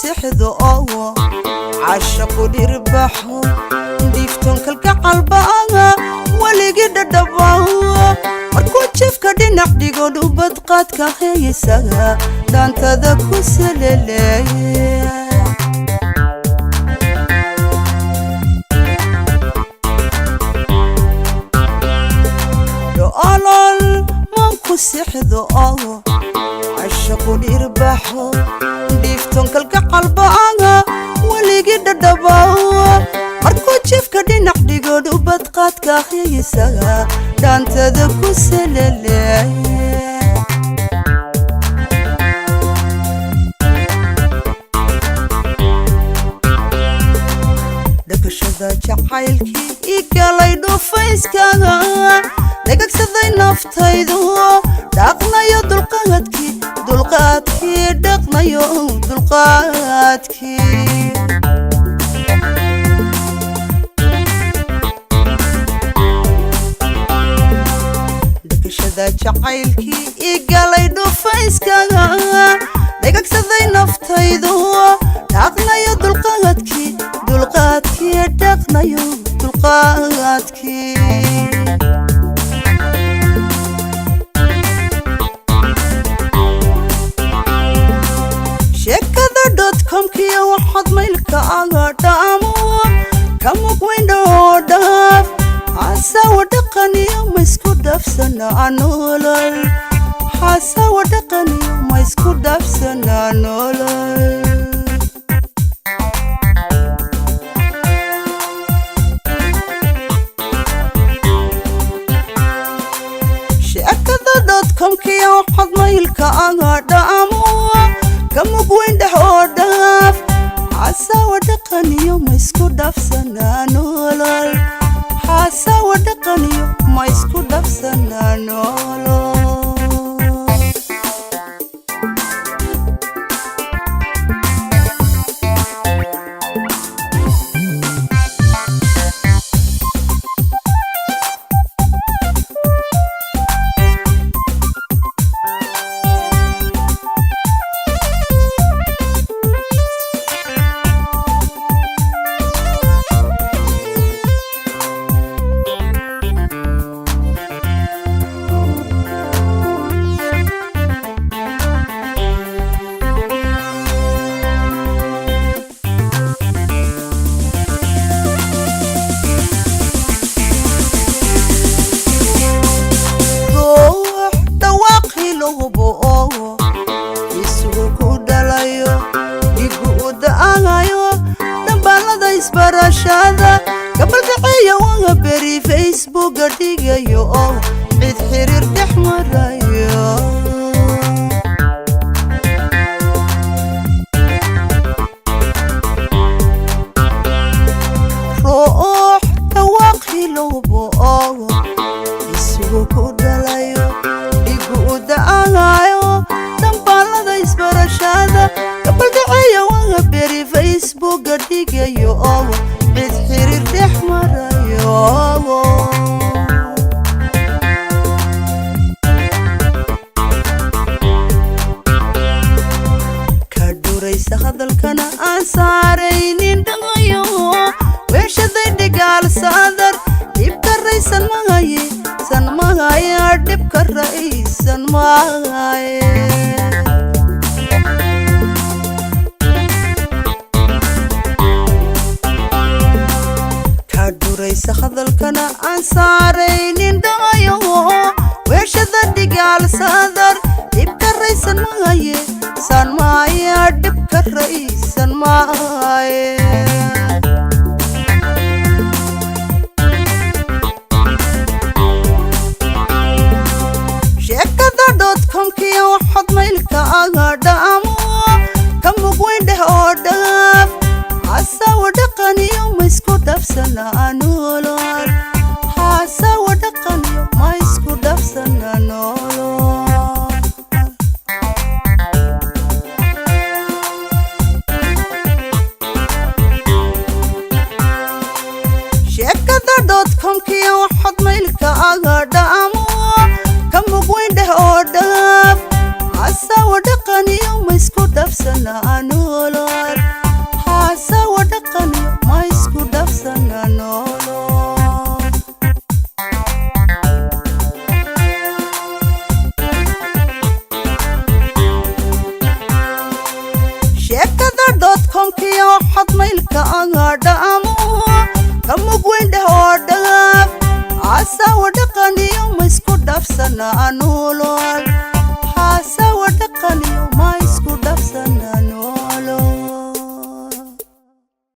سحذو عاشق ديربحو ديفتون كالقلبا ولقد دباو markuu jifka dhinac dhigo dhubad qaadka heesaga daantada ku salaleeyay doolol man ku sixdo ashaqu dhirbaxo dhifton kalka qalbaaga waligi dhadhabaa markuu jifka dhinac dhigo dhubad qaadka heesaga daantada ku salaleeyay dhagashada jacaylkii igalay dhufayskaga dhagagsaday naftaydu dhaqnayo dulqaadkii dhaqnayo dulqaadkii jacaylkii igalay dhufayskaga dhagagsaday naftaydu dhaqnayo dulqaadkii dhaqnayo dulqaadkii sheekada.com-kiyo waxaad maylka aga dhaamo kamug weyndhoo dhaaf xasawa dhaqaniyo ma isku dhaafsanaa nolol xasawa dhaqaniyo ma isku dhaafsanaa nolol sheekada.com-kiyo waxaad maylka aga dhaamo kamug weyndhoo dhaaf xasawa dhaqaniyo ma isku dhaafsanaa nolol xasawa dhaqaniyo ma isku dhaafsanaa nolol isbarashada gabal daciya waa beri Facebook dhigayo cid xiriir dhex marayo ruux tawaaqi loobo isugu ku dhalayo igu da'anayo dambalada isbarashada gabal daciya waa beri Facebook dhigayo cid xiriir dhex marayo ka duraysa hadalkana aan saaraynin dhaqayo weeshaday dhigaal saadar dhibka raysan magaye san magaye dhibka raysan magaye duraysa hadalkana aan saaraynin dhaqayo weeshada dhigaal saadar dhibka raysan magaye san magaye dhibka raysan magaye sheekada.com-kiyo waxaad maylka aga dhaamo kamug weyndhoo dhaaf xasawa dhaqaniyo ma isku dhaafsanaa nolol xasawa dhaqaniyo ma isku dhaafsanaa nolol sheekada.com-kiyo waxaad maylka aga dhaamo kamug weyndhoo dhaaf xasawa dhaqaniyo ma isku dhaafsanaa nolol ودقني يوم اسكو دافسنا نولول